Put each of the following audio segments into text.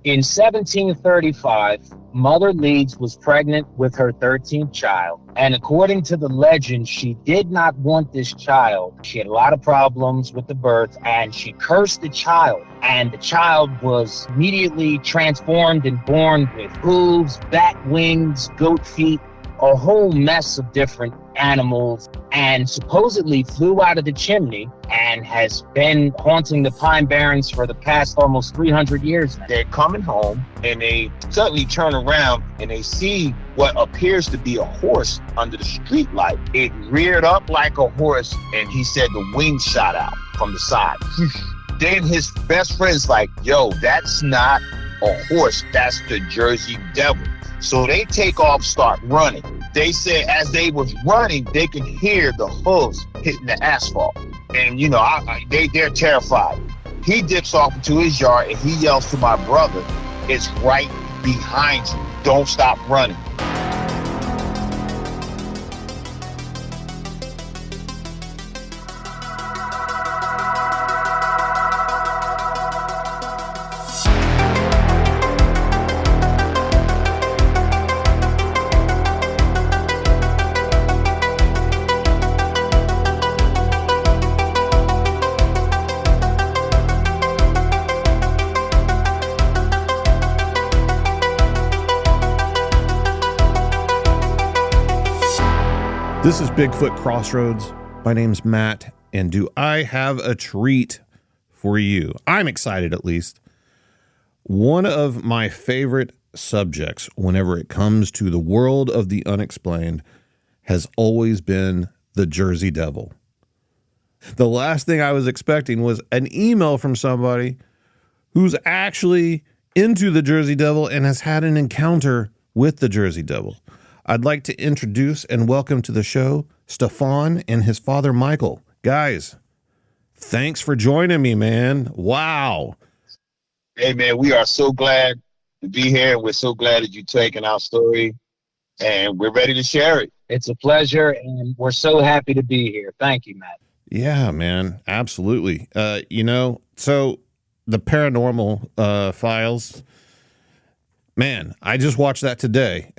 In 1735, Mother Leeds was pregnant with her 13th child, and according to the legend, she did not want this child. She had a lot of problems with the birth, and she cursed the child, and the child was immediately transformed and born with hooves, bat wings, goat feet, a whole mess of different animals, and supposedly flew out of the chimney and has been haunting the Pine Barrens for the past almost 300 years now. They're coming home and they suddenly turn around and they see what appears to be a horse under the street light. It reared up like a horse, and he said the wings shot out from the side. Then his best friend's like, yo, that's not a horse, that's the Jersey Devil. So they take off, start running. They said as they was running, they could hear the hooves hitting the asphalt. And, you know, they're terrified. He dips off into his yard and he yells to my brother, it's right behind you. Don't stop running. This is Bigfoot Crossroads. My name's Matt, and do I have a treat for you? I'm excited, at least. One of my favorite subjects whenever it comes to the world of the unexplained has always been the Jersey Devil. The last thing I was expecting was an email from somebody who's actually into the Jersey Devil and has had an encounter with the Jersey Devil. I'd like to introduce and welcome to the show Stefan and his father, Michael. Guys, thanks for joining me, man. Wow. Hey, man, we are so glad to be here. We're so glad that you're taking our story, and we're ready to share it. It's a pleasure, and we're so happy to be here. Thank you, Matt. Yeah, man, absolutely. So the Paranormal Files... Man, I just watched that today,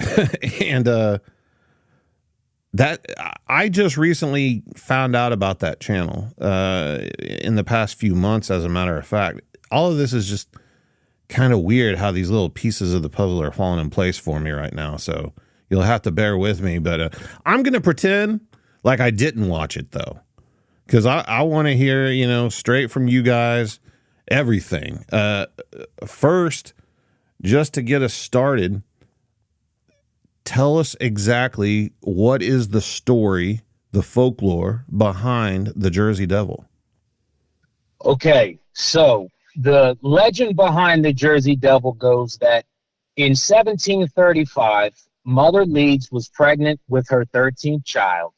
and that I just recently found out about that channel in the past few months. As a matter of fact, all of this is just kind of weird how these little pieces of the puzzle are falling in place for me right now. So you'll have to bear with me, but I'm going to pretend like I didn't watch it though, because I want to hear, straight from you guys, everything. First, just to get us started, tell us exactly what is the story, the folklore behind the Jersey Devil. Okay, so the legend behind the Jersey Devil goes that in 1735, Mother Leeds was pregnant with her 13th child.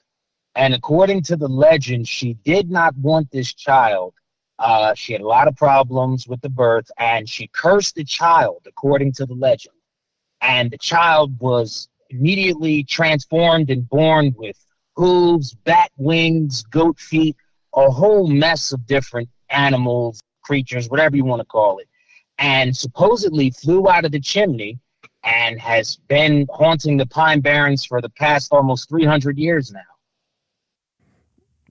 And according to the legend, she did not want this child. She had a lot of problems with the birth, and she cursed the child, according to the legend. And the child was immediately transformed and born with hooves, bat wings, goat feet, a whole mess of different animals, creatures, whatever you want to call it. And supposedly flew out of the chimney and has been haunting the Pine Barrens for the past almost 300 years now.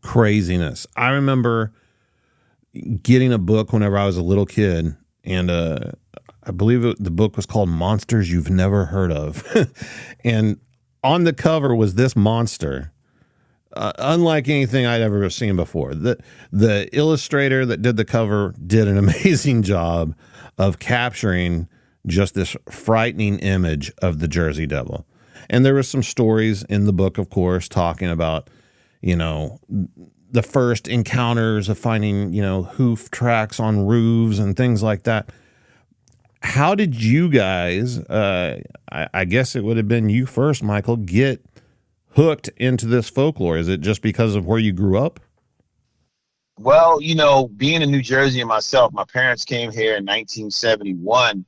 Craziness. I remember getting a book whenever I was a little kid, and I believe the book was called Monsters You've Never Heard of. And on the cover was this monster, unlike anything I'd ever seen before. The illustrator that did the cover did an amazing job of capturing just this frightening image of the Jersey Devil. And there were some stories in the book, of course, talking about, the first encounters of finding, hoof tracks on roofs and things like that. How did you guys, I guess it would have been you first, Michael, get hooked into this folklore? Is it just because of where you grew up? Well, being in New Jersey and myself, my parents came here in 1971,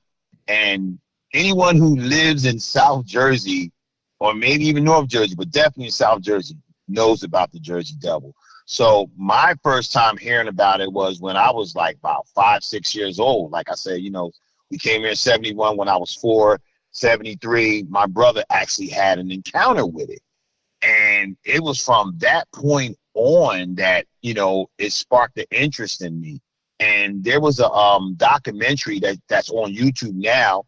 and anyone who lives in South Jersey, or maybe even North Jersey, but definitely South Jersey, knows about the Jersey Devil. So my first time hearing about it was when I was like about 5, 6 years old. Like I said, We came here in 71 when I was 4. 73, my brother actually had an encounter with it. And it was from that point on that, it sparked the interest in me. And there was a documentary that's on YouTube now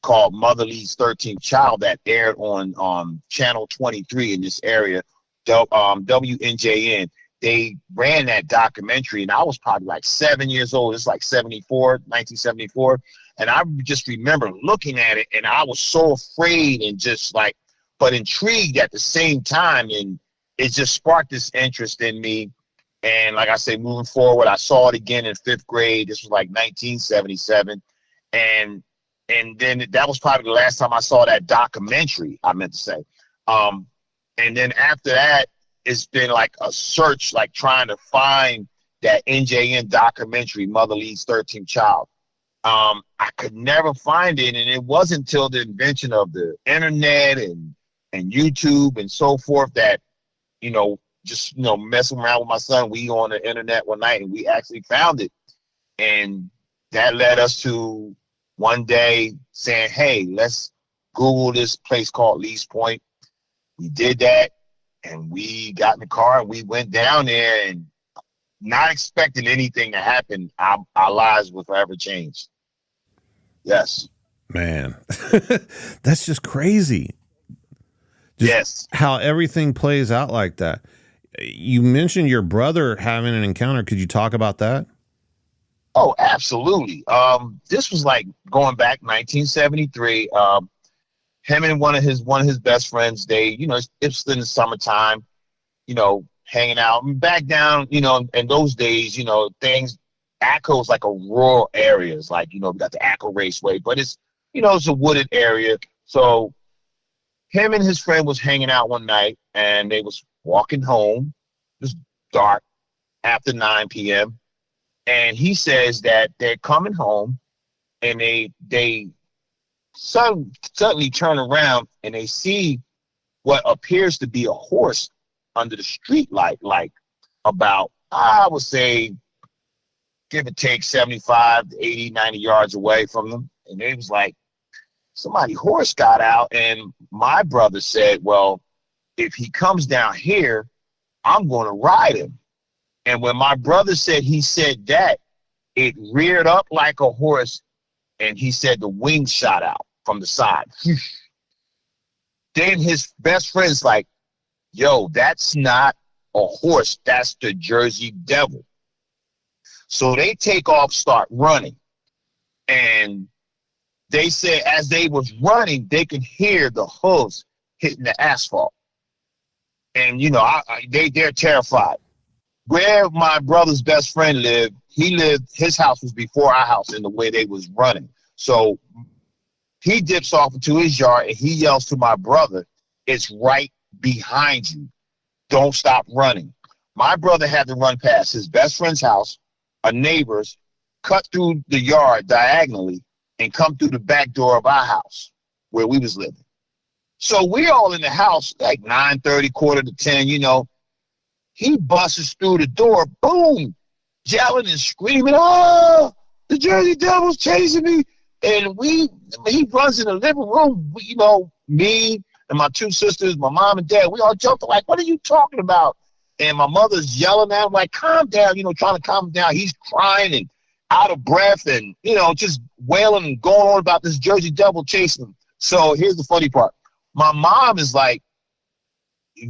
called Mother Leeds' 13th Child that aired on Channel 23 in this area, WNJN. They ran that documentary, and I was probably like 7 years old. It's like 1974. And I just remember looking at it, and I was so afraid and just like, but intrigued at the same time. And it just sparked this interest in me. And like I say, moving forward, I saw it again in 5th grade. This was like 1977. And then that was probably the last time I saw that documentary, I meant to say. And then after that, it's been like a search, like trying to find that NJN documentary, Mother Leeds' 13th Child. I could never find it, and it wasn't until the invention of the internet and YouTube and so forth that, just messing around with my son, we on the internet one night and we actually found it. And that led us to one day saying, hey, let's Google this place called Leeds Point. We did that, and we got in the car and we went down there, and not expecting anything to happen, our lives would forever change. Yes. Man, that's just crazy. Yes. How everything plays out like that. You mentioned your brother having an encounter. Could you talk about that? Oh, absolutely. This was like going back 1973. Him and one of his best friends, they, it was in the summertime, hanging out. And back down, in those days, things, Acco's like a rural area. It's like, we got the Acco Raceway, but it's, it's a wooded area. So him and his friend was hanging out one night, and they was walking home. It was dark after 9 p.m. And he says that they're coming home, and they suddenly turn around and they see what appears to be a horse under the street light, like about, I would say, give or take 75 to 80, 90 yards away from them. And it was like, somebody's horse got out. And my brother said, well, if he comes down here, I'm going to ride him. And when my brother said he said that, it reared up like a horse, and he said the wings shot out from the side. Then his best friend's like, yo, that's not a horse. That's the Jersey Devil. So they take off, start running. And they said as they was running, they could hear the hooves hitting the asphalt. And, they're terrified. Where my brother's best friend lived, his house was before our house in the way they was running. So he dips off into his yard and he yells to my brother, it's right behind you. Don't stop running. My brother had to run past his best friend's house, a neighbor's, cut through the yard diagonally, and come through the back door of our house where we was living. So we're all in the house like 9:30, quarter to 10, He busts through the door, boom, yelling and screaming, oh, the Jersey Devil's chasing me. And he runs in the living room, me and my 2 sisters, my mom and dad, we all jumped like, what are you talking about? And my mother's yelling at him like, calm down, trying to calm him down. He's crying and out of breath and, just wailing and going on about this Jersey Devil chasing him. So here's the funny part. My mom is like,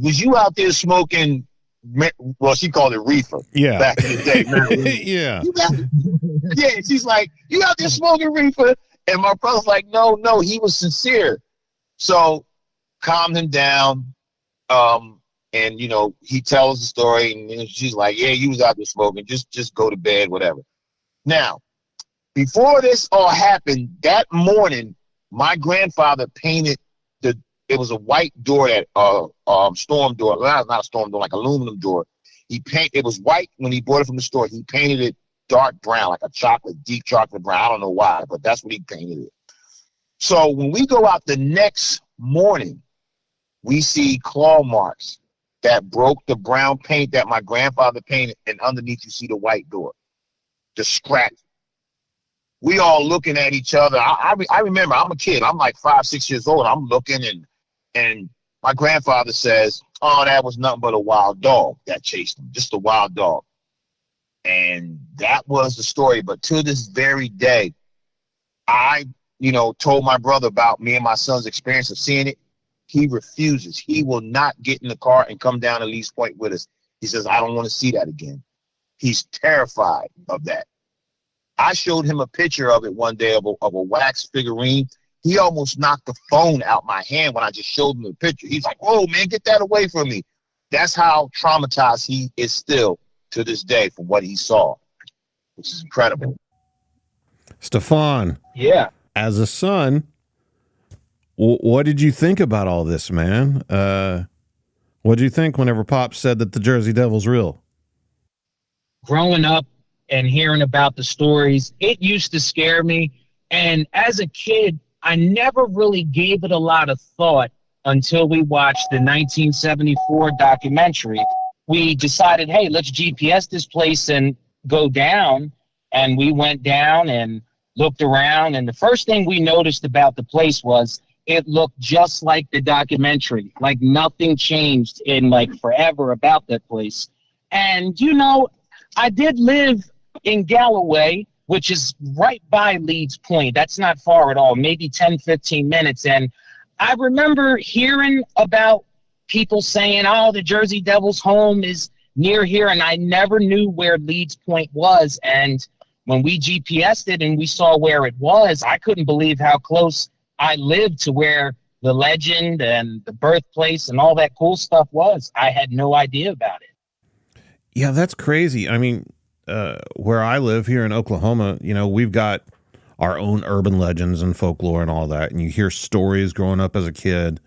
was you out there smoking, well, she called it reefer. Yeah. Back in the day. Yeah. Yeah, she's like, you out there smoking reefer? And my brother's like, no, he was sincere. So calmed him down. And, he tells the story, and she's like, yeah, you was out there smoking. Just go to bed, whatever. Now, before this all happened, that morning, my grandfather painted it was a white door, that storm door, not a storm door, like aluminum door. It was white when he bought it from the store. He painted it dark brown, like a deep chocolate brown. I don't know why, but that's what he painted it. So when we go out the next morning, we see claw marks that broke the brown paint that my grandfather painted, and underneath you see the white door, the scratch. we all looking at each other. I remember, I'm a kid. I'm like 5, 6 years old. I'm looking, and my grandfather says, "Oh, that was nothing but a wild dog that chased him, just a wild dog." And that was the story. But to this very day, I, told my brother about me and my son's experience of seeing it. He refuses. He will not get in the car and come down to Leeds Point with us. He says, "I don't want to see that again." He's terrified of that. I showed him a picture of it one day of a wax figurine. He almost knocked the phone out my hand when I just showed him the picture. He's like, "Whoa, man, get that away from me." That's how traumatized he is still to this day from what he saw, which is incredible. Stefan. Yeah. As a son, what did you think about all this, man? What did you think whenever Pop said that the Jersey Devil's real? Growing up and hearing about the stories, it used to scare me. And as a kid, I never really gave it a lot of thought until we watched the 1974 documentary. We decided, hey, let's GPS this place and go down. And we went down and looked around. And the first thing we noticed about the place was it looked just like the documentary. Like nothing changed in like forever about that place. And, I did live in Galloway, which is right by Leeds Point. That's not far at all, maybe 10, 15 minutes. And I remember hearing about people saying, "Oh, the Jersey Devil's home is near here." And I never knew where Leeds Point was. And when we GPSed it and we saw where it was, I couldn't believe how close I lived to where the legend and the birthplace and all that cool stuff was. I had no idea about it. Yeah, that's crazy. I mean, where I live here in Oklahoma, we've got our own urban legends and folklore and all that. And you hear stories growing up as a kid.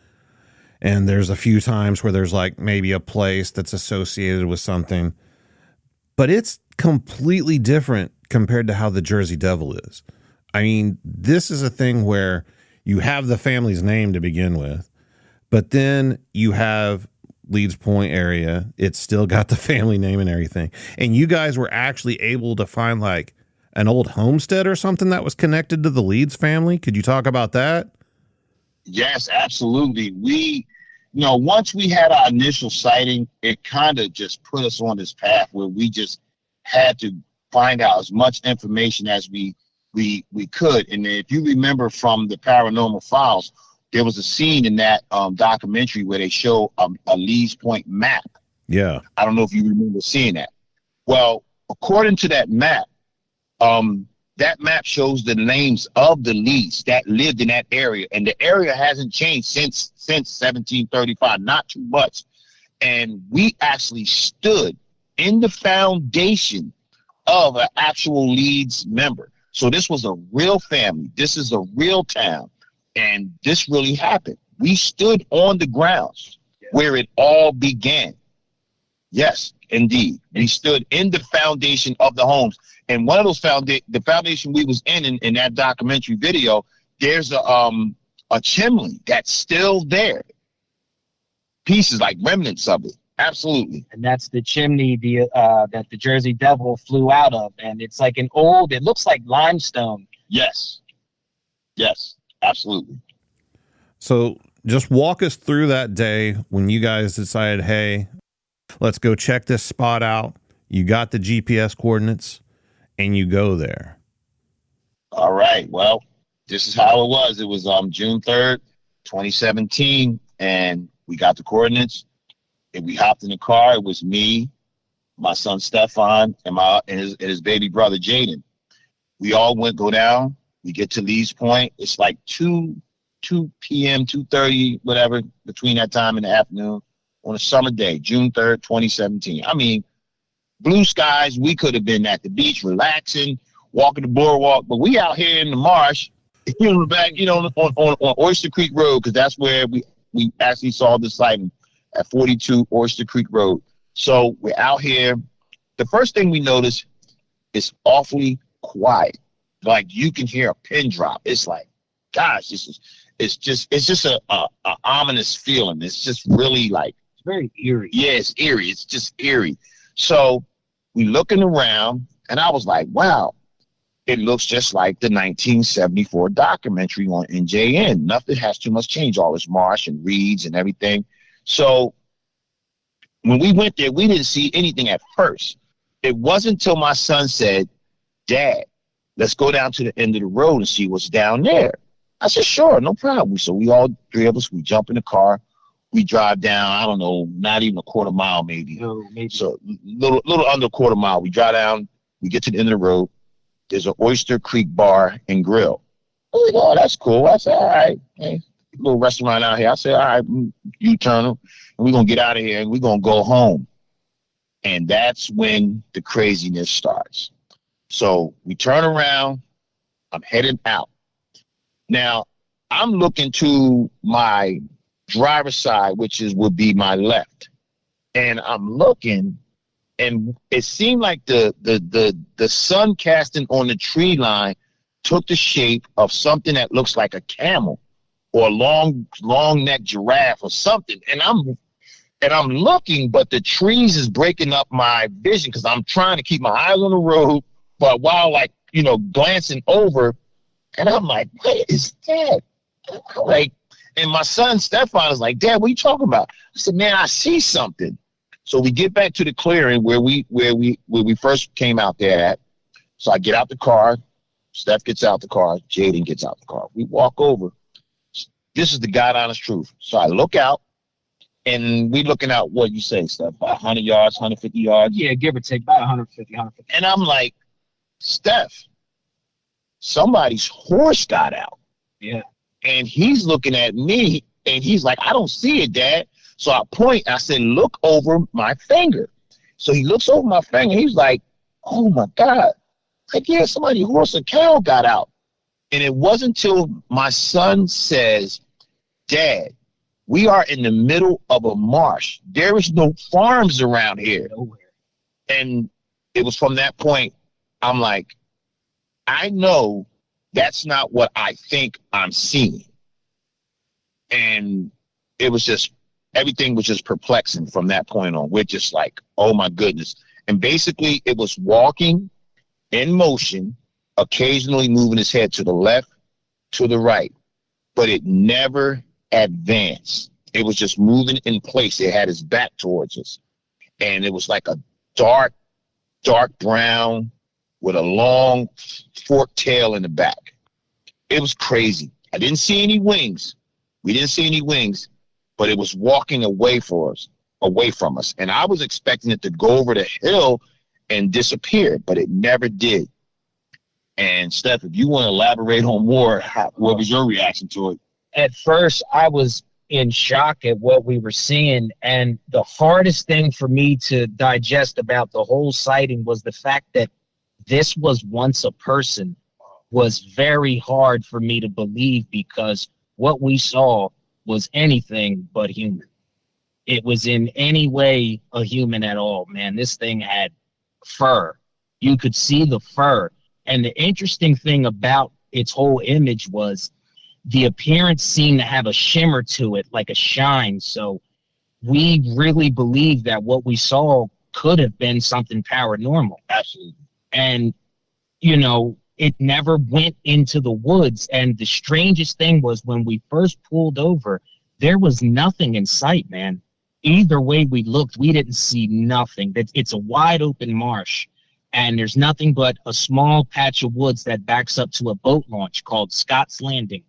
And there's a few times where there's like maybe a place that's associated with something. But it's completely different compared to how the Jersey Devil is. I mean, this is a thing where you have the family's name to begin with, but then you have Leeds Point area. It's still got the family name and everything. And you guys were actually able to find like an old homestead or something that was connected to the Leeds family. Could you talk about that? Yes, absolutely. We, once we had our initial sighting, it kind of just put us on this path where we just had to find out as much information as we could. And if you remember from the Paranormal Files, there was a scene in that documentary where they show a Leeds Point map. Yeah. I don't know if you remember seeing that. Well, according to that map shows the names of the Leeds that lived in that area. And the area hasn't changed since 1735, not too much. And we actually stood in the foundation of an actual Leeds member. So this was a real family. This is a real town. And this really happened. We stood on the grounds where it all began. Yes, indeed. We stood in the foundation of the homes. And one of those the foundation we was in that documentary video, there's a chimney that's still there. Pieces like remnants of it. Absolutely. And that's the chimney that the Jersey Devil flew out of. And it's like it looks like limestone. Yes. Yes. Absolutely. So just walk us through that day when you guys decided, hey, let's go check this spot out. You got the GPS coordinates and you go there. All right. Well, this is how it was. It was June 3rd, 2017. And we got the coordinates and we hopped in the car. It was me, my son, Stefan, and his baby brother, Jaden. We all go down. We get to Leeds Point. It's like 2 p.m., 2:30, whatever, between that time in the afternoon on a summer day, June 3rd, 2017. I mean, blue skies. We could have been at the beach relaxing, walking the boardwalk, but we out here in the marsh, back, on Oyster Creek Road, because that's where we actually saw the sighting at 42 Oyster Creek Road. So we're out here. The first thing we noticed is awfully quiet. Like you can hear a pin drop. It's like, gosh, it's just a ominous feeling. It's just really like, it's very eerie. Yeah, it's eerie. It's just eerie. So we looking around and I was like, wow, it looks just like the 1974 documentary on NJN. Nothing has too much change. All this marsh and reeds and everything. So when we went there, we didn't see anything at first. It wasn't until my son said, Dad, let's go down to the end of the road and see what's down there. I said, sure, no problem. So we all three of us, we jump in the car. We drive down, I don't know, not even a quarter mile maybe. No, maybe. So little under a quarter mile. We drive down, we get to the end of the road. There's an Oyster Creek bar and grill. I was like, oh, that's cool. I said, all right, hey, little restaurant out here. I said, all right, you turn them, and we're going to get out of here, and we're going to go home. And that's when the craziness starts. So we turn around. I'm heading out. Now, I'm looking to my driver's side, which would be my left. And I'm looking, and it seemed like the sun casting on the tree line took the shape of something that looks like a camel or a long neck giraffe or something. And I'm looking, but the trees is breaking up my vision because I'm trying to keep my eyes on the road, but while glancing over, and I'm like, what is that? And my son Stefan is like, Dad, what are you talking about? I said, man, I see something. So we get back to the clearing where we first came out there at. So I get out the car, Steph gets out the car, Jaden gets out the car. We walk over. This is the God honest truth. So I look out, and we looking out, what you say, Steph, about 100 yards, 150 yards? Yeah, give or take, about 150, 150. And I'm like, Steph, somebody's horse got out. Yeah. And he's looking at me, and he's like, I don't see it, Dad. So I point, I said, look over my finger. So he looks over my finger. He's like, oh, my God. Like, yeah, somebody's horse or cow got out. And it wasn't until my son says, Dad, we are in the middle of a marsh. There is no farms around here. Nowhere. And it was from that point, I'm like, I know that's not what I think I'm seeing. And it was just, everything was just perplexing from that point on. We're just like, oh my goodness. And basically it was walking in motion, occasionally moving his head to the left, to the right, but it never advanced. It was just moving in place. It had his back towards us. And it was like a dark brown with a long forked tail in the back. It was crazy. I didn't see any wings. We didn't see any wings, but it was walking away from us. And I was expecting it to go over the hill and disappear, but it never did. And Steph, if you want to elaborate on more, what was your reaction to it? At first, I was in shock at what we were seeing. And the hardest thing for me to digest about the whole sighting was the fact that this was once a person. Was very hard for me to believe, because what we saw was anything but human. It was in any way a human at all, man. This thing had fur. You could see the fur. And the interesting thing about its whole image was the appearance seemed to have a shimmer to it, like a shine. So we really believed that what we saw could have been something paranormal. Absolutely. And, it never went into the woods. And the strangest thing was, when we first pulled over, there was nothing in sight, man. Either way we looked, we didn't see nothing. It's a wide open marsh, and there's nothing but a small patch of woods that backs up to a boat launch called Scott's Landing.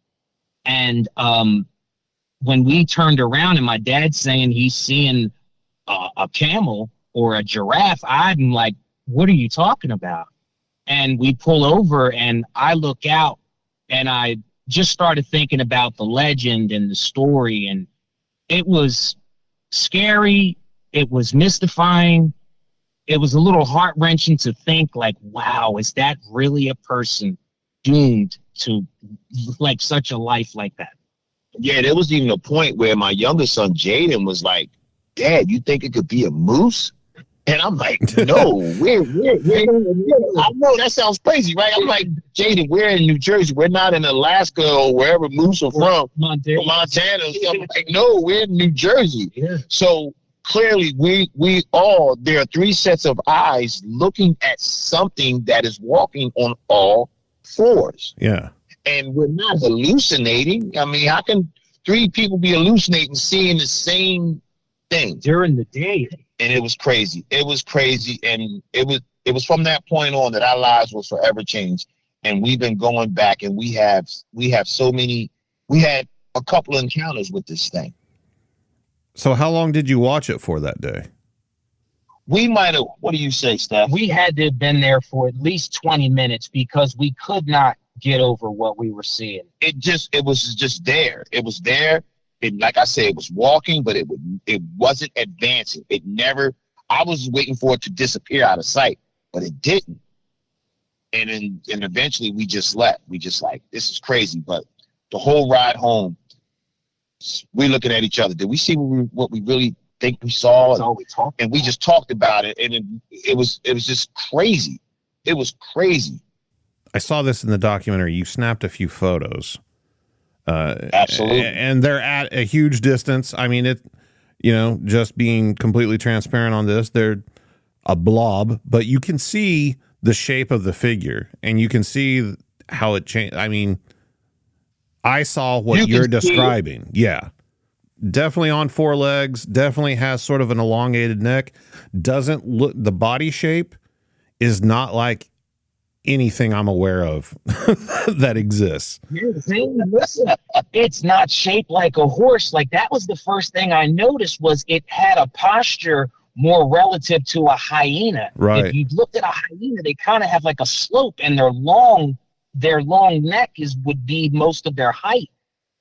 And when we turned around and my dad's saying he's seeing a camel or a giraffe, I'm like, what are you talking about? And we pull over, and I look out, and I just started thinking about the legend and the story. And it was scary. It was mystifying. It was a little heart-wrenching to think, like, wow, is that really a person doomed to like such a life like that? Yeah, there was even a point where my youngest son, Jaden, was like, Dad, you think it could be a moose? And I'm like, no, we're I know that sounds crazy, right? I'm like, Jaden, we're in New Jersey. We're not in Alaska or wherever moose are from. Montana. I'm like, no, we're in New Jersey. Yeah. So clearly we all, there are three sets of eyes looking at something that is walking on all fours. Yeah. And we're not hallucinating. I mean, how can three people be hallucinating, seeing the same thing during the day? And it was crazy. It was crazy. And it was from that point on that our lives was forever changed. And we've been going back, and we have so many. We had a couple of encounters with this thing. So how long did you watch it for that day? We might have, what do you say, Steph? We had to have been there for at least 20 minutes because we could not get over what we were seeing. It was just there. It was there. And like I said, it was walking, but it wasn't advancing. It never, I was waiting for it to disappear out of sight, but it didn't. And eventually we just left. We just like, this is crazy. But the whole ride home, we looking at each other. Did we see what we really think we saw? That's all we talked and we just talked about it. And it was just crazy. It was crazy. I saw this in the documentary. You snapped a few photos. Absolutely. And they're at a huge distance. I mean, just being completely transparent on this, they're a blob, but you can see the shape of the figure and you can see how it changed. I mean, I saw what you're describing. Yeah. Definitely on four legs, definitely has sort of an elongated neck. Doesn't look, the body shape is not like anything I'm aware of that exists. Listen, it's not shaped like a horse. Like, that was the first thing I noticed, was it had a posture more relative to a hyena. Right. If you looked at a hyena, they kind of have like a slope, and their long neck would be most of their height.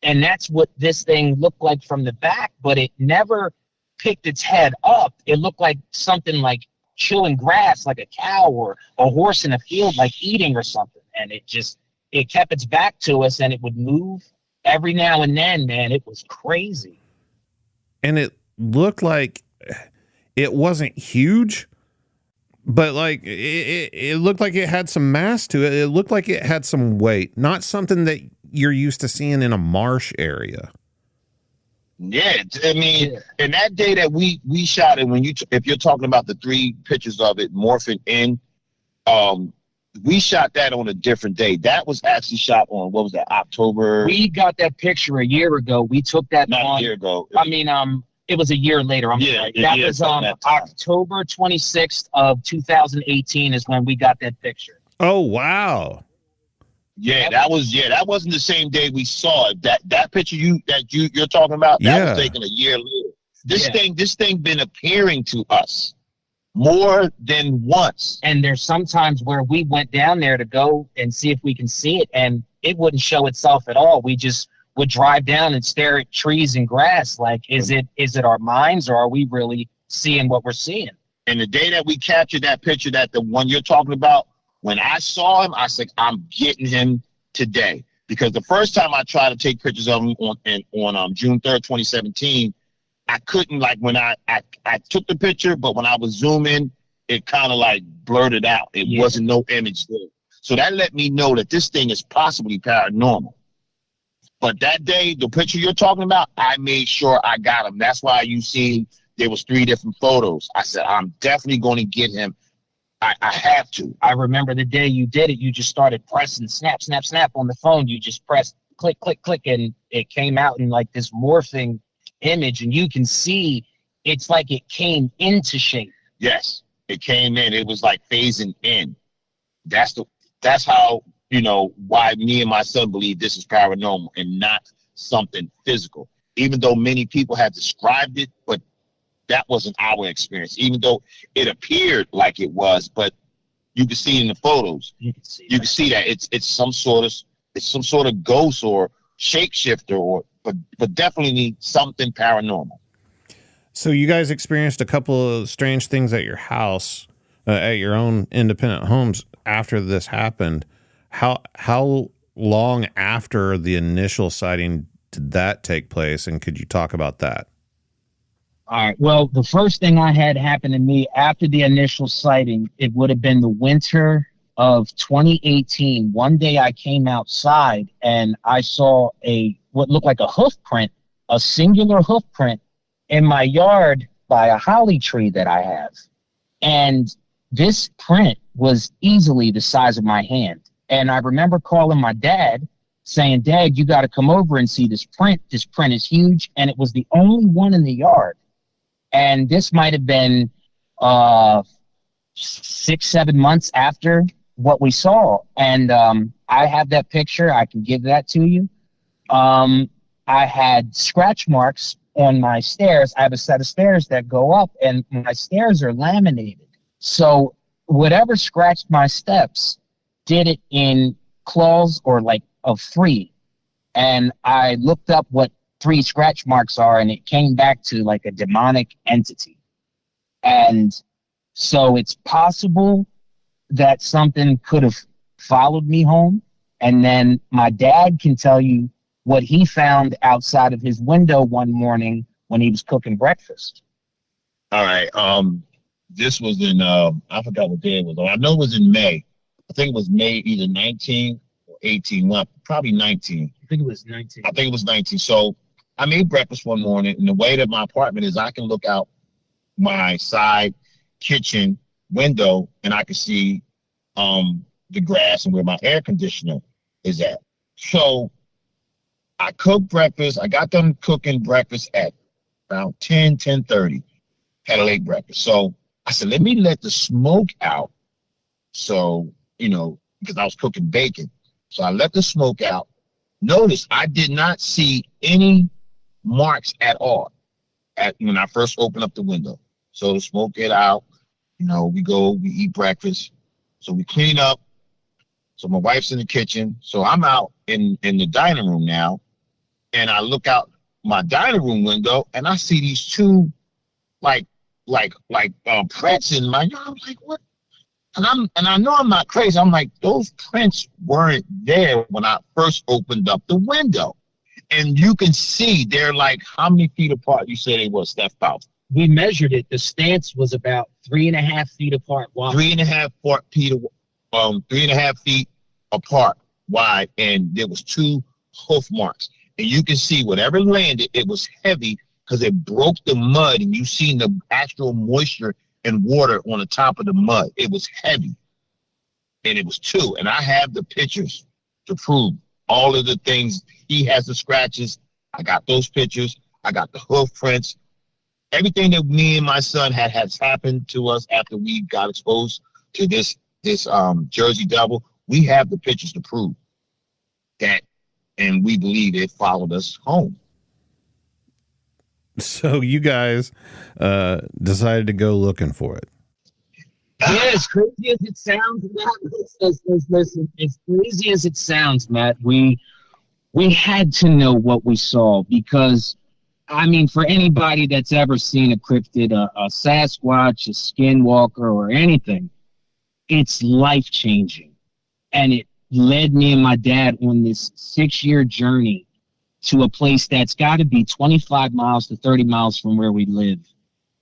And that's what this thing looked like from the back, but it never picked its head up. It looked like something like chewing grass, like a cow or a horse in a field, like eating or something. And it kept its back to us, and it would move every now and then, man. It was crazy. And it looked like it wasn't huge, but like it looked like it had some mass to it. It looked like it had some weight, not something that you're used to seeing in a marsh area. Yeah, I mean, and that day that we shot it, if you're talking about the three pictures of it morphing in, we shot that on a different day. That was actually shot on, what was that, October? We got that picture a year ago. We took that Not a year ago. It was a year later. That was October 26th of 2018 is when we got that picture. Oh, wow. Yeah, that wasn't the same day we saw it. That picture you're talking about, that was taken a year later. This thing been appearing to us more than once. And there's sometimes where we went down there to go and see if we can see it, and it wouldn't show itself at all. We just would drive down and stare at trees and grass. Like, is it our minds, or are we really seeing what we're seeing? And the day that we captured that picture, that the one you're talking about, when I saw him, I said, I'm getting him today. Because the first time I tried to take pictures of him on June 3rd, 2017, I couldn't, like, when I took the picture, but when I was zooming, it kind of like blurted out. It wasn't no image there. So that let me know that this thing is possibly paranormal. But that day, the picture you're talking about, I made sure I got him. That's why you see there was 3 different photos. I said, I'm definitely going to get him. I have to. I remember the day you did it, you just started pressing snap, snap, snap on the phone. You just pressed click, click, click, and it came out in like this morphing image, and you can see it's like it came into shape. Yes, it came in. It was like phasing in. That's how, why me and my son believe this is paranormal and not something physical. Even though many people have described it, but that wasn't our experience, even though it appeared like it was, but you can see it in the photos. You can see that it's some sort of ghost or shapeshifter, but definitely something paranormal. So you guys experienced a couple of strange things at your house, at your own independent homes after this happened. How long after the initial sighting did that take place, and could you talk about that? All right. Well, the first thing I had happen to me after the initial sighting, it would have been the winter of 2018. One day I came outside and I saw what looked like a hoof print, a singular hoof print in my yard by a holly tree that I have. And this print was easily the size of my hand. And I remember calling my dad saying, Dad, you got to come over and see this print. This print is huge. And it was the only one in the yard. And this might have been 6-7 months after what we saw. And I have that picture. I can give that to you. I had scratch marks on my stairs. I have a set of stairs that go up, and my stairs are laminated. So whatever scratched my steps did it in claws or like of 3. And I looked up what 3 scratch marks are, and it came back to like a demonic entity. And so it's possible that something could have followed me home. And then my dad can tell you what he found outside of his window one morning when he was cooking breakfast. All right. This was in, I forgot what day it was. I know it was in May. I think it was May either 19 or 18. Well, probably 19. I think it was 19. I think it was 19. So I made breakfast one morning, and the way that my apartment is, I can look out my side kitchen window, and I can see the grass and where my air conditioner is at. So I cooked breakfast. I got done cooking breakfast at around 10:30. Had a late breakfast. So I said, let me let the smoke out. So, because I was cooking bacon. So I let the smoke out. Notice I did not see any marks at all when I first opened up the window. So the smoke get out. We eat breakfast. So we clean up. So my wife's in the kitchen. So I'm out in the dining room now. And I look out my dining room window, and I see these 2 prints in my yard. I'm like, what? And I know I'm not crazy. I'm like, those prints weren't there when I first opened up the window. And you can see they're like, how many feet apart you say they were, Steph? About? We measured it. The stance was about 3.5 feet apart wide. 3.5 feet apart wide, and there was 2 hoof marks. And you can see whatever landed, it was heavy because it broke the mud, and you seen the actual moisture and water on the top of the mud. It was heavy, and it was 2. And I have the pictures to prove all of the things. He has the scratches. I got those pictures. I got the hoof prints. Everything that me and my son has happened to us after we got exposed to this Jersey Devil. We have the pictures to prove that, and we believe it followed us home. So you guys decided to go looking for it. Yeah, as crazy as it sounds, Matt, listen, as crazy as it sounds, Matt, we had to know what we saw because, I mean, for anybody that's ever seen a cryptid, a Sasquatch, a skinwalker, or anything, it's life-changing. And it led me and my dad on this 6-year journey to a place that's got to be 25 miles to 30 miles from where we live.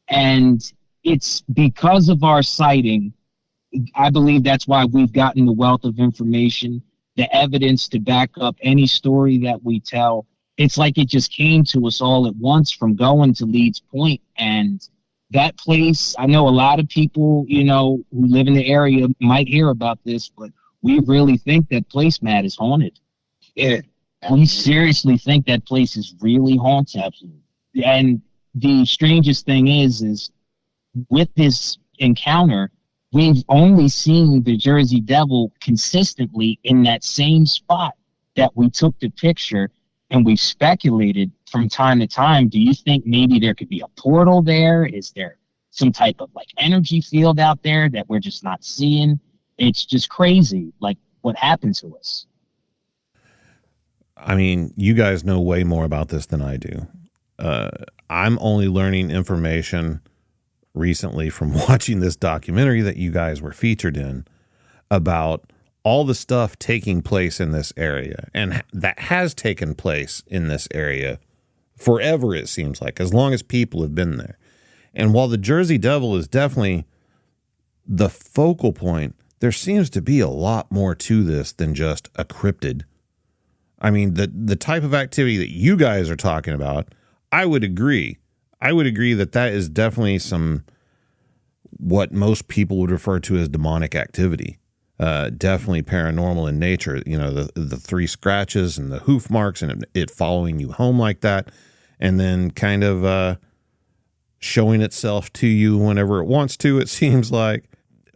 And it's because of our sighting, I believe that's why we've gotten the wealth of information, the evidence to back up any story that we tell. It's like it just came to us all at once from going to Leeds Point. And that place, I know a lot of people, who live in the area might hear about this, but we really think that place, Matt, is haunted. Yeah. We seriously think that place is really haunted. Absolutely. And the strangest thing is with this encounter, we've only seen the Jersey Devil consistently in that same spot that we took the picture, and we've speculated from time to time, do you think maybe there could be a portal there? Is there some type of energy field out there that we're just not seeing? It's just crazy, what happened to us. I mean, you guys know way more about this than I do. I'm only learning information recently from watching this documentary that you guys were featured in about all the stuff taking place in this area, and that has taken place in this area forever, it seems like, as long as people have been there. And while the Jersey Devil is definitely the focal point, there seems to be a lot more to this than just a cryptid. I mean, the type of activity that you guys are talking about, I would agree. I would agree that is definitely what most people would refer to as demonic activity. Definitely paranormal in nature. You know, the 3 scratches and the hoof marks and it following you home like that, and then kind of showing itself to you whenever it wants to, it seems like.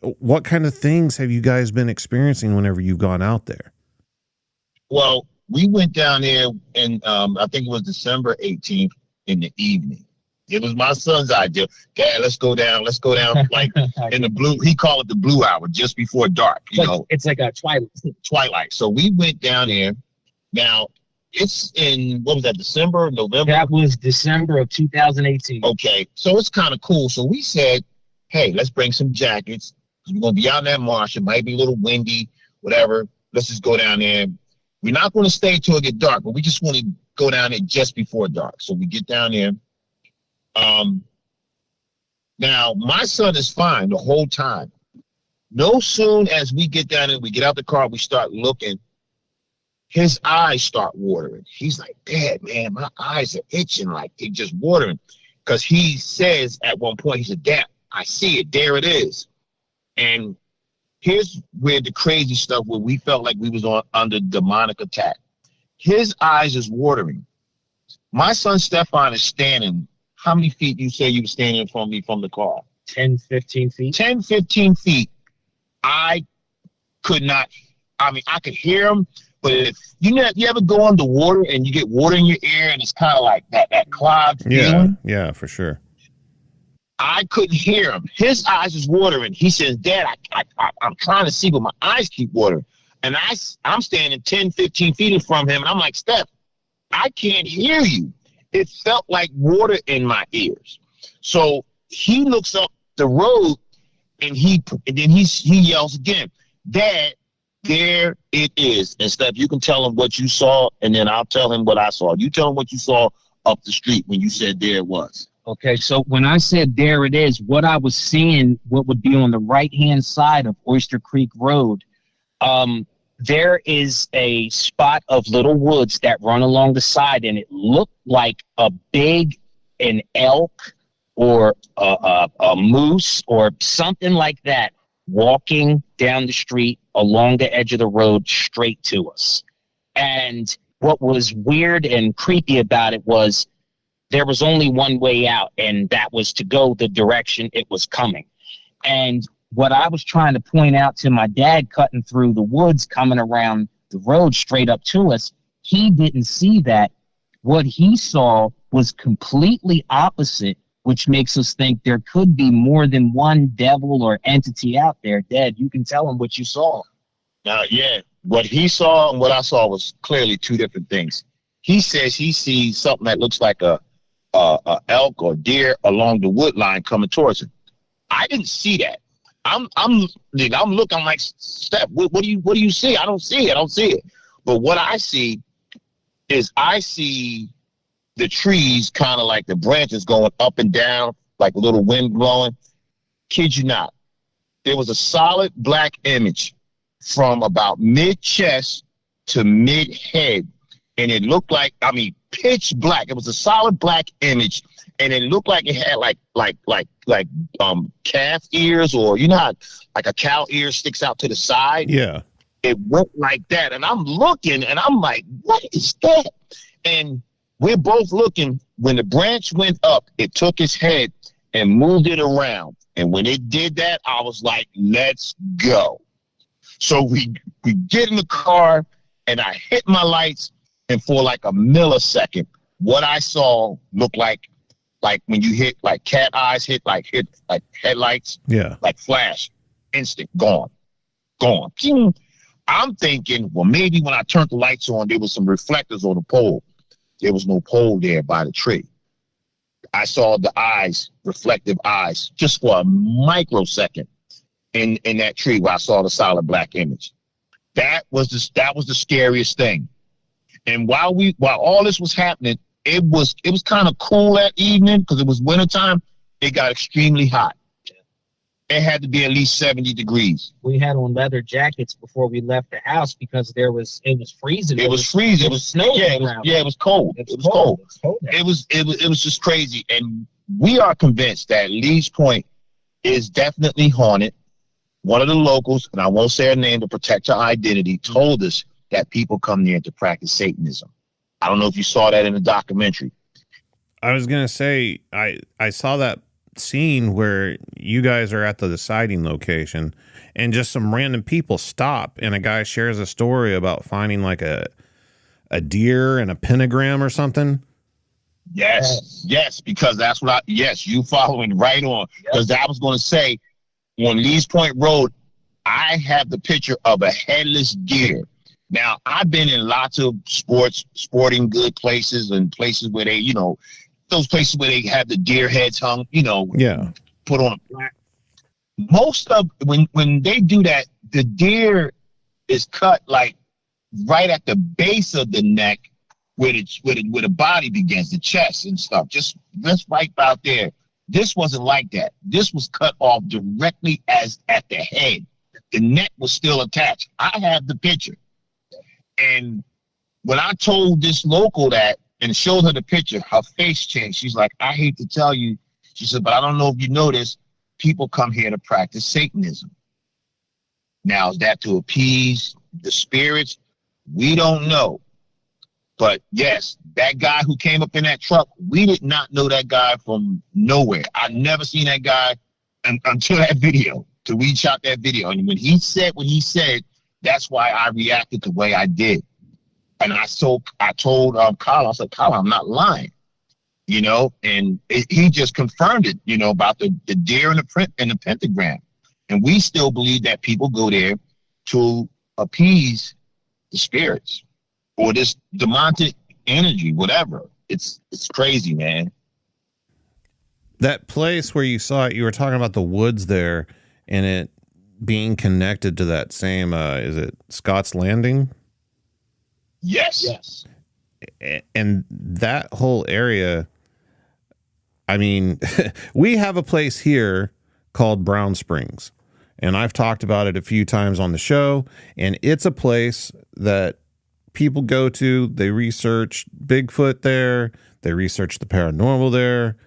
What kind of things have you guys been experiencing whenever you've gone out there? Well, we went down there and I think it was December 18th in the evening. It was my son's idea. Dad, let's go down like in the blue. He called it the blue hour, just before dark. You know, it's like a twilight. So we went down there. Now it's in, what was that, December, November? That was December of 2018. Okay, so it's kind of cool. So we said, hey, let's bring some jackets. We're gonna be out in that marsh. It might be a little windy, whatever. Let's just go down there. We're not going to stay till it get dark, but we just want to go down there just before dark. So we get down there. Now my son is fine the whole time. No soon as we get down there, we get out the car, we start looking, his eyes start watering. He's like, Dad, man, my eyes are itching, like they just watering. Because he says at one point, he said, Dad, I see it, there it is. And here's where the crazy stuff, where we felt like we was under demonic attack. His eyes is watering. My son Stefan is standing. How many feet you say you were standing from me from the car? 10, 15 feet. 10, 15 feet. I could not, I mean, I could hear him, but if you ever go underwater and you get water in your ear and it's kind of like that clogged feeling? Yeah, for sure. I couldn't hear him. His eyes was watering. He says, Dad, I'm trying to see, but my eyes keep watering. And I'm standing 10, 15 feet from him, and I'm like, Steph, I can't hear you. It felt like water in my ears. So he looks up the road, and then he yells again, Dad, there it is. And Steph, you can tell him what you saw, and then I'll tell him what I saw. You tell him what you saw up the street when you said there it was. Okay, so when I said there it is, what I was seeing, what would be on the right-hand side of Oyster Creek Road, there is a spot of little woods that run along the side, and it looked like an elk or a moose or something like that walking down the street along the edge of the road straight to us. And what was weird and creepy about it was there was only one way out, and that was to go the direction it was coming. And what I was trying to point out to my dad cutting through the woods, coming around the road straight up to us, he didn't see that. What he saw was completely opposite, which makes us think there could be more than one devil or entity out there. Dad, you can tell him what you saw. Yeah, what he saw and what I saw was clearly two different things. He says he sees something that looks like a elk or deer along the wood line coming towards him. I didn't see that. I'm looking, I'm like, Steph, what do you see? I don't see it. But what I see is I see the trees kind of like the branches going up and down, like a little wind blowing. Kid you not. There was a solid black image from about mid-chest to mid-head. And it looked like, pitch black. It was a solid black image, and it looked like it had like calf ears, or you know how like a cow ear sticks out to the side. Yeah, it went like that, and I'm looking, and I'm like, what is that? And we're both looking. When the branch went up, it took its head and moved it around. And when it did that, I was like, let's go. So we get in the car, and I hit my lights. And for like a millisecond, what I saw looked like when you hit like cat eyes hit like headlights. Yeah. Like flash, instant, gone. I'm thinking, well, maybe when I turned the lights on, there was some reflectors on the pole. There was no pole there by the tree. I saw the eyes, reflective eyes, just for a microsecond in that tree where I saw the solid black image. That was the scariest thing. And while all this was happening, it was kind of cool that evening because it was wintertime. It got extremely hot. it had to be at least 70 degrees. We had on leather jackets before we left the house because it was freezing. It was freezing. It was snow. Yeah, it was cold. It was cold. It was just crazy. And we are convinced that Leeds Point is definitely haunted. One of the locals, and I won't say her name to protect her identity, told us that people come there to practice Satanism. I don't know if you saw that in the documentary. I was going to say, I saw that scene where you guys are at the sighting location and just some random people stop and a guy shares a story about finding like a deer and a pentagram or something. Yes, because that's what you following right on. Because I was going to say, on Leeds Point Road, I have the picture of a headless deer. Now, I've been in lots of sporting good places and places where they, those places where they have the deer heads hung, put on a plaque. Most of when they do that, the deer is cut like right at the base of the neck where the body begins, the chest and stuff. Just right out there. This wasn't like that. This was cut off directly as at the head. The neck was still attached. I have the picture. And when I told this local that and showed her the picture, her face changed. She's like, I hate to tell you. She said, but I don't know if you know this. People come here to practice Satanism. Now, is that to appease the spirits? We don't know. But yes, that guy who came up in that truck, we did not know that guy from nowhere. I never seen that guy until that video, till we shot that video. And when he said what he said, that's why I reacted the way I did. And I told Karl, I said, Karl, I'm not lying, and he just confirmed it, about the deer and the pentagram. And we still believe that people go there to appease the spirits or this demonic energy, whatever. It's crazy, man. That place where you saw it, you were talking about the woods there and it being connected to that same, is it Scott's Landing? Yes. And that whole area, I mean, we have a place here called Brown Springs, and I've talked about it a few times on the show, and it's a place that people go to. They research Bigfoot there. They research the paranormal there.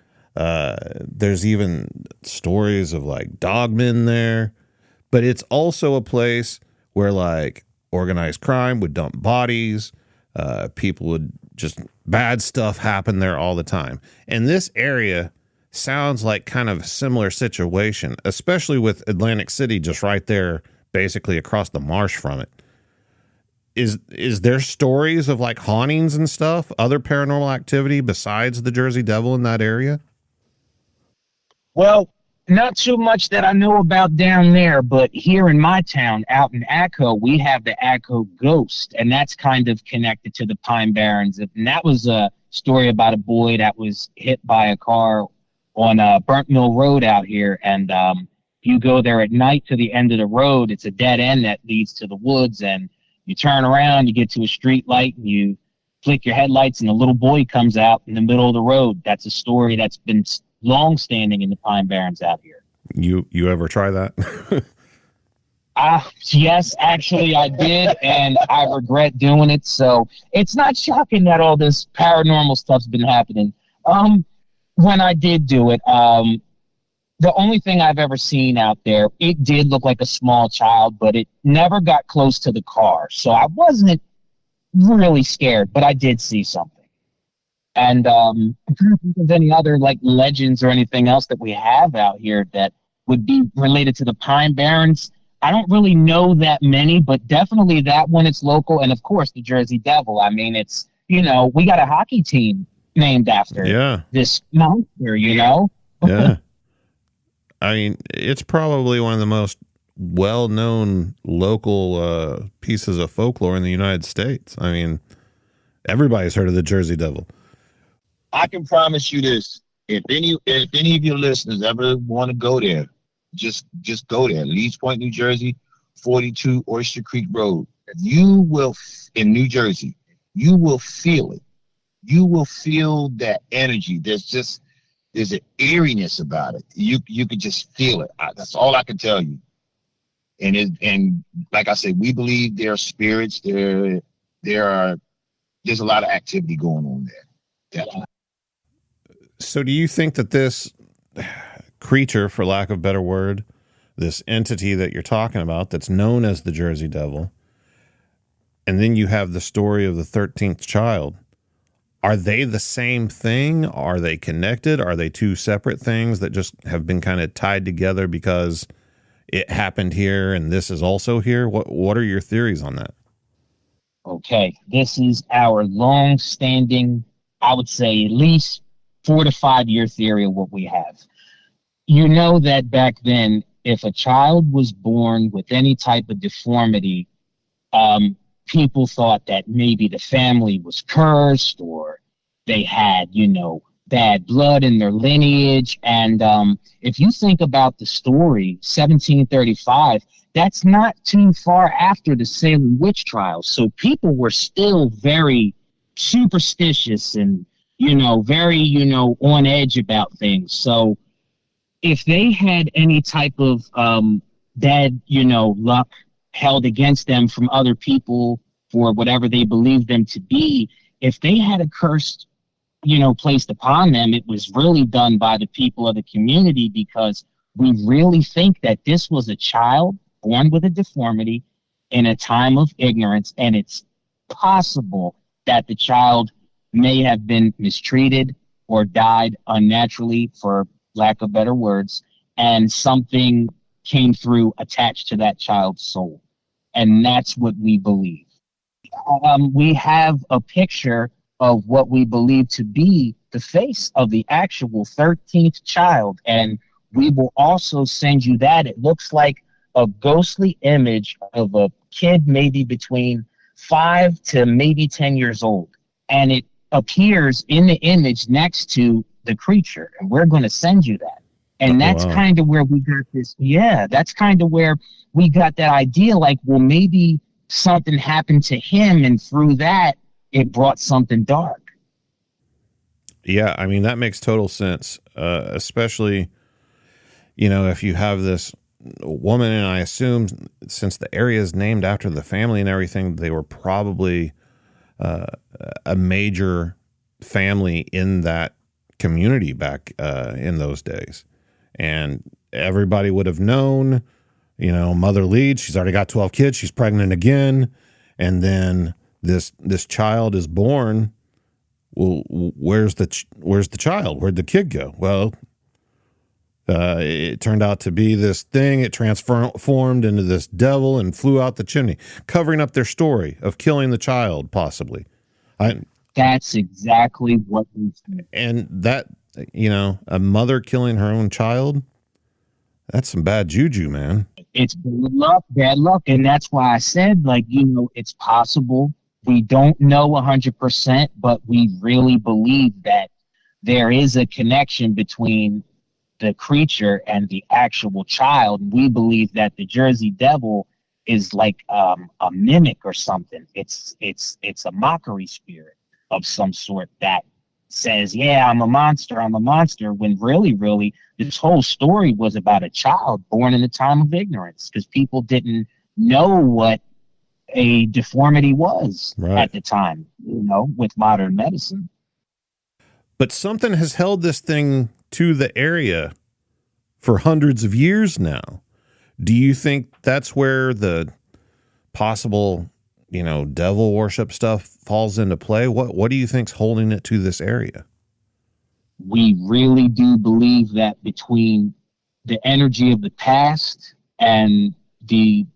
There's even stories of like dogmen there, but it's also a place where like organized crime would dump bodies. People would just bad stuff happen there all the time. And this area sounds like kind of a similar situation, especially with Atlantic City just right there, basically across the marsh from it. Is there stories of like hauntings and stuff, other paranormal activity besides the Jersey Devil in that area? Well, not too much that I know about down there, but here in my town, out in Acco, we have the Acco Ghost, and that's kind of connected to the Pine Barrens. And that was a story about a boy that was hit by a car on Burnt Mill Road out here, and you go there at night to the end of the road. It's a dead end that leads to the woods, and you turn around, you get to a street light, and you flick your headlights, and a little boy comes out in the middle of the road. That's a story that's been long standing in the Pine Barrens out here. You ever try that? Yes, actually I did, and I regret doing it. So it's not shocking that all this paranormal stuff's been happening. When I did do it, the only thing I've ever seen out there, it did look like a small child, but it never got close to the car. So I wasn't really scared, but I did see something. And I'm trying to think of any other like legends or anything else that we have out here that would be related to the Pine Barrens. I don't really know that many, but definitely that one, it's local. And of course, the Jersey Devil. I mean, it's, we got a hockey team named after this monster, Yeah. I mean, it's probably one of the most well-known local pieces of folklore in the United States. I mean, everybody's heard of the Jersey Devil. I can promise you this. If any of your listeners ever want to go there, just go there. Leeds Point, New Jersey, 42 Oyster Creek Road. You will, in New Jersey, you will feel it. You will feel that energy. there's an eeriness about it. You could just feel it. That's all I can tell you. And like I said, we believe there are spirits. There's a lot of activity going on there. So do you think that this creature, for lack of a better word, this entity that you're talking about that's known as the Jersey Devil, and then you have the story of the 13th child, are they the same thing? Are they connected? Are they two separate things that just have been kind of tied together because it happened here and this is also here? What are your theories on that? Okay, this is our long-standing, I would say at least 4 to 5 year theory of what we have. You know that back then, if a child was born with any type of deformity, people thought that maybe the family was cursed or they had, bad blood in their lineage. And if you think about the story, 1735, that's not too far after the Salem witch trials. So people were still very superstitious and, very, on edge about things. So if they had any type of bad, luck held against them from other people for whatever they believed them to be, if they had a curse, placed upon them, it was really done by the people of the community, because we really think that this was a child born with a deformity in a time of ignorance, and it's possible that the child may have been mistreated or died unnaturally, for lack of better words, and something came through attached to that child's soul. And that's what we believe. We have a picture of what we believe to be the face of the actual 13th child, and we will also send you that. It looks like a ghostly image of a kid maybe between 5 to maybe 10 years old, and it appears in the image next to the creature, and we're going to send you that. And that's kind of where we got this. Yeah, that's kind of where we got that idea, like, well, maybe something happened to him, and through that, it brought something dark. Yeah, I mean, that makes total sense, especially, if you have this woman, and I assume since the area is named after the family and everything, they were probably a major family in that community back in those days. And everybody would have known, Mother Leeds, she's already got 12 kids, she's pregnant again, and then this child is born. Well, where's the child? Where'd the kid go? Well, it turned out to be this thing. It transformed into this devil and flew out the chimney, covering up their story of killing the child, possibly. That's exactly what we said. And that, a mother killing her own child, that's some bad juju, man. It's bad luck. And that's why I said, it's possible. We don't know 100%, but we really believe that there is a connection between the creature and the actual child. We believe that the Jersey Devil is like a mimic or something. It's a mockery spirit of some sort that says, yeah, I'm a monster, when really this whole story was about a child born in a time of ignorance, because people didn't know what a deformity was at the time, with modern medicine. But something has held this thing to the area for hundreds of years now. Do you think that's where the possible, devil worship stuff falls into play? What do you think's holding it to this area? We really do believe that between the energy of the past and the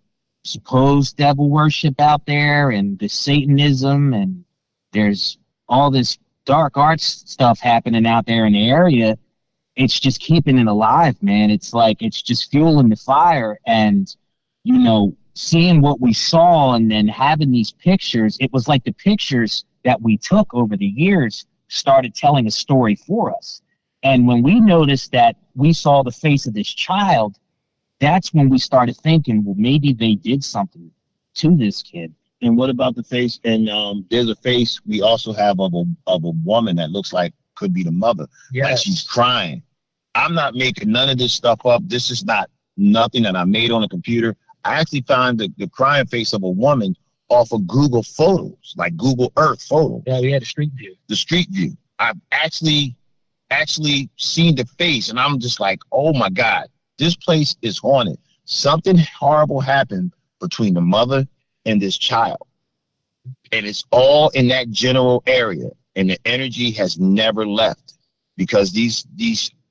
supposed devil worship out there and the Satanism, and there's all this dark arts stuff happening out there in the area, it's just keeping it alive, man. It's like it's just fueling the fire. And seeing what we saw and then having these pictures, it was like the pictures that we took over the years started telling a story for us. And when we noticed that we saw the face of this child, that's when we started thinking, well, maybe they did something to this kid. And what about the face? And there's a face we also have of a woman that looks like could be the mother. Yeah. Like she's crying. I'm not making none of this stuff up. This is not nothing that I made on a computer. I actually found the crying face of a woman off of Google Photos, like Google Earth photos. Yeah, we had a street view. The street view. I've actually seen the face, and I'm just like, oh my God, this place is haunted. Something horrible happened between the mother and this child. And it's all in that general area. And the energy has never left because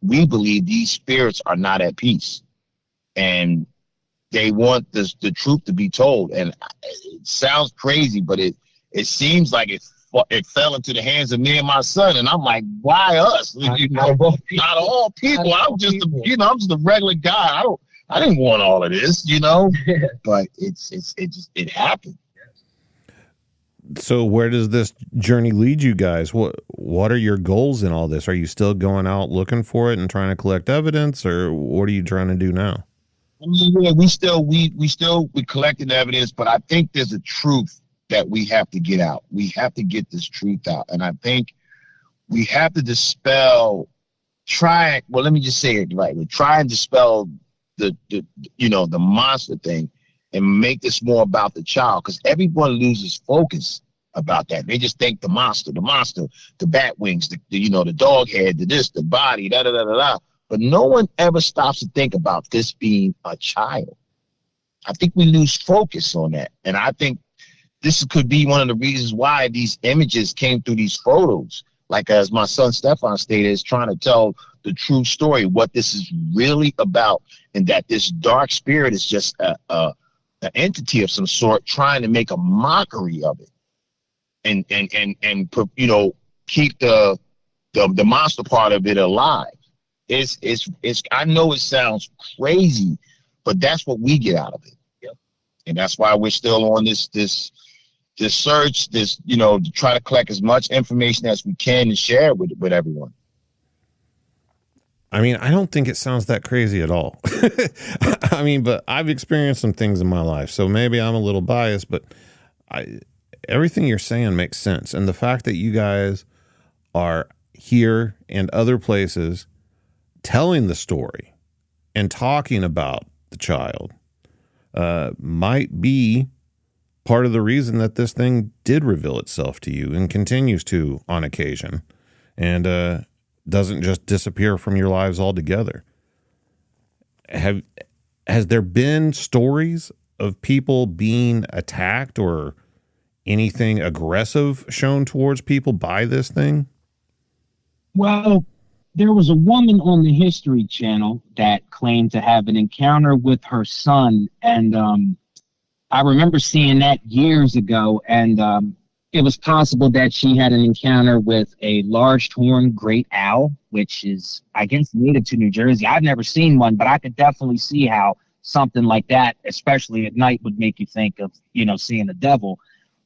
we believe these spirits are not at peace. And they want the truth to be told. And it sounds crazy, but it seems like it fell into the hands of me and my son. And I'm like, why us? Not all people. I'm just a regular guy. I didn't want all of this, but it happened. So where does this journey lead you guys? What are your goals in all this? Are you still going out looking for it and trying to collect evidence, or what are you trying to do now? I mean, yeah, we collected evidence, but I think there's a truth that we have to get out. We have to get this truth out. And I think we have to let me just say it right. We try and dispel the monster thing and make this more about the child, because everyone loses focus about that. They just think the monster, the bat wings, the dog head, the body, da da da da da. But no one ever stops to think about this being a child. I think we lose focus on that. And I think this could be one of the reasons why these images came through these photos. Like as my son Stefan stated, is trying to tell the true story, what this is really about, and that this dark spirit is just an entity of some sort trying to make a mockery of it. And keep the monster part of it alive. It's I know it sounds crazy, but that's what we get out of it. Yep. And that's why we're still on this search, to try to collect as much information as we can and share it with everyone. I mean, I don't think it sounds that crazy at all. I mean, but I've experienced some things in my life, so maybe I'm a little biased, but everything you're saying makes sense. And the fact that you guys are here and other places telling the story and talking about the child might be part of the reason that this thing did reveal itself to you and continues to on occasion, and doesn't just disappear from your lives altogether. Has there been stories of people being attacked or anything aggressive shown towards people by this thing? Well, there was a woman on the History Channel that claimed to have an encounter with her son, and I remember seeing that years ago, and it was possible that she had an encounter with a large-horned great owl, which is, I guess, native to New Jersey. I've never seen one, but I could definitely see how something like that, especially at night, would make you think of, seeing the devil.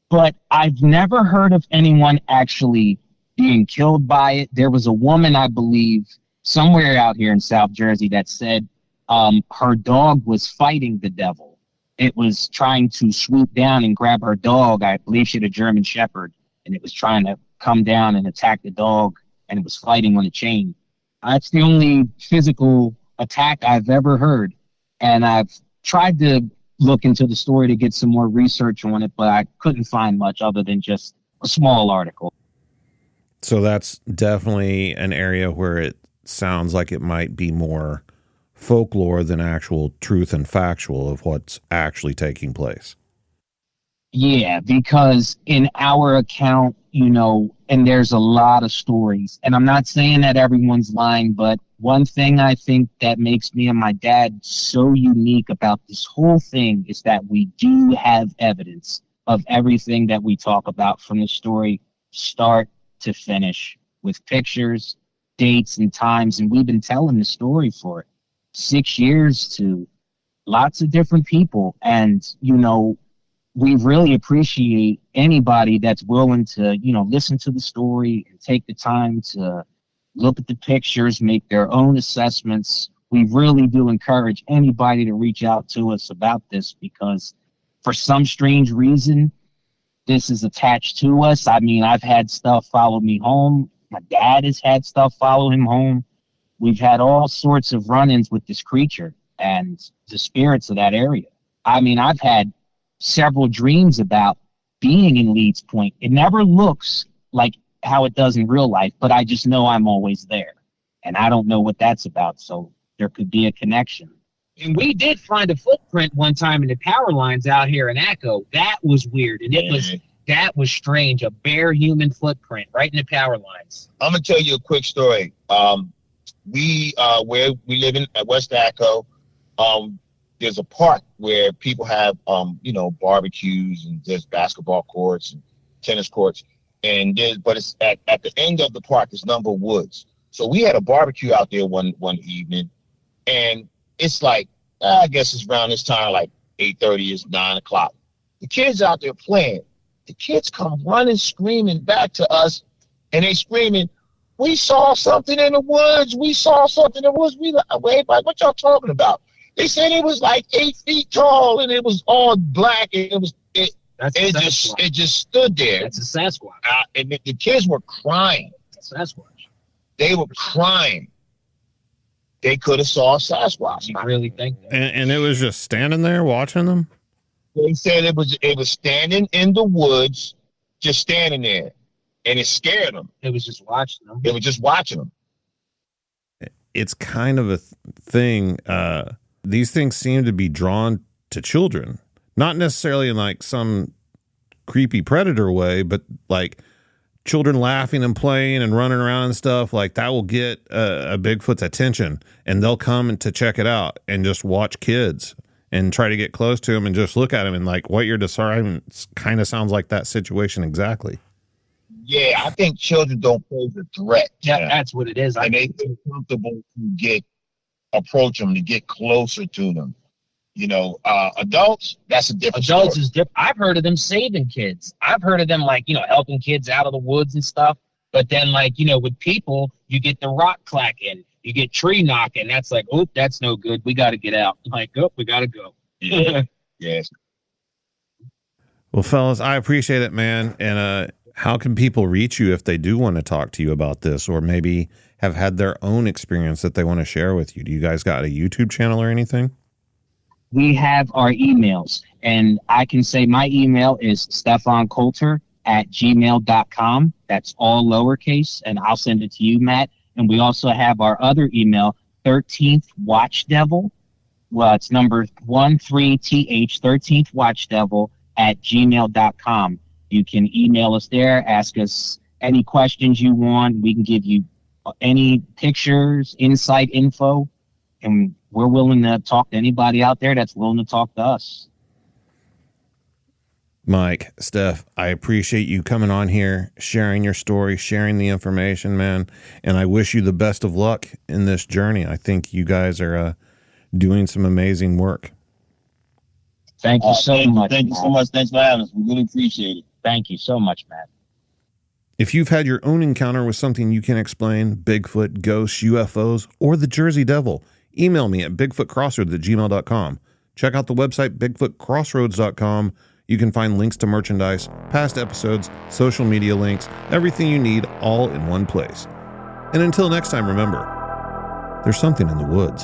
But I've never heard of anyone actually being killed by it. There was a woman, I believe, somewhere out here in South Jersey that said her dog was fighting the devil. It was trying to swoop down and grab her dog. I believe she had a German Shepherd, and it was trying to come down and attack the dog, and it was fighting on a chain. That's the only physical attack I've ever heard, and I've tried to look into the story to get some more research on it, but I couldn't find much other than just a small article. So that's definitely an area where it sounds like it might be more folklore than actual truth and factual of what's actually taking place. Yeah, because in our account, and there's a lot of stories, and I'm not saying that everyone's lying, but one thing I think that makes me and my dad so unique about this whole thing is that we do have evidence of everything that we talk about from the story, start to finish, with pictures, dates, and times. And we've been telling the story for 6 years to lots of different people. And, we really appreciate anybody that's willing to, listen to the story and take the time to look at the pictures, make their own assessments. We really do encourage anybody to reach out to us about this, because for some strange reason, this is attached to us. I mean, I've had stuff follow me home My dad has had stuff follow him home. We've had all sorts of run-ins with this creature and the spirits of that area. I mean, I've had several dreams about being in Leeds Point. It never looks like how it does in real life, but I just know I'm always there. And I don't know what that's about, so there could be a connection. And we did find a footprint one time in the power lines out here in Echo. That was weird, and that was strange. A bare human footprint right in the power lines. I'm gonna tell you a quick story. We where we live in at West Echo, there's a park where people have barbecues, and there's basketball courts and tennis courts, but it's at the end of the park is number of woods. So we had a barbecue out there one evening, and it's like, I guess it's around this time, like 8:30, it's 9 o'clock. The kids out there playing. The kids come running, screaming back to us, and they screaming, "We saw something in the woods. We saw something in the woods." We like, wait, what y'all talking about? They said it was like 8 feet tall, and it was all black, and it just stood there. That's a Sasquatch. And the kids were crying. That's a Sasquatch. They were crying. They could have saw a Sasquatch. You really think that? And it was just standing there watching them? They said it was standing in the woods, just standing there, and it scared them. It was just watching them. They were just watching them. It's kind of a thing. These things seem to be drawn to children, not necessarily in like some creepy predator way, but like children laughing and playing and running around and stuff like that will get a Bigfoot's attention, and they'll come to check it out and just watch kids and try to get close to him and just look at him, and like what you're describing kind of sounds like that situation exactly. Yeah, I think children don't pose a threat. Yeah, that's what it is. And they feel comfortable to approach them, to get closer to them. Adults, that's a different Adults story. is different. I've heard of them saving kids. I've heard of them helping kids out of the woods and stuff. But then with people, you get the rock clacking, you get tree knocking. That's like, oh, that's no good. We got to get out. Like, oh, we got to go. Yeah. Yes. Well, fellas, I appreciate it, man. And how can people reach you if they do want to talk to you about this, or maybe have had their own experience that they want to share with you? Do you guys got a YouTube channel or anything? We have our emails, and I can say my email is stefancoulter@gmail.com. That's all lowercase, and I'll send it to you, Matt. And we also have our other email, 13th Watchdevil. Well, it's number 13th, 13th Watchdevil @gmail.com. You can email us there, ask us any questions you want. We can give you any pictures, insight, info, and we're willing to talk to anybody out there that's willing to talk to us. Mike, Steph, I appreciate you coming on here, sharing your story, sharing the information, man. And I wish you the best of luck in this journey. I think you guys are doing some amazing work. Thank you so much. Thank you so much. Thanks for having us. We really appreciate it. Thank you so much, Matt. If you've had your own encounter with something you can't explain, Bigfoot, ghosts, UFOs, or the Jersey Devil, email me at bigfootcrossroads@gmail.com. Check out the website, bigfootcrossroads.com. You can find links to merchandise, past episodes, social media links, everything you need all in one place. And until next time, remember, there's something in the woods.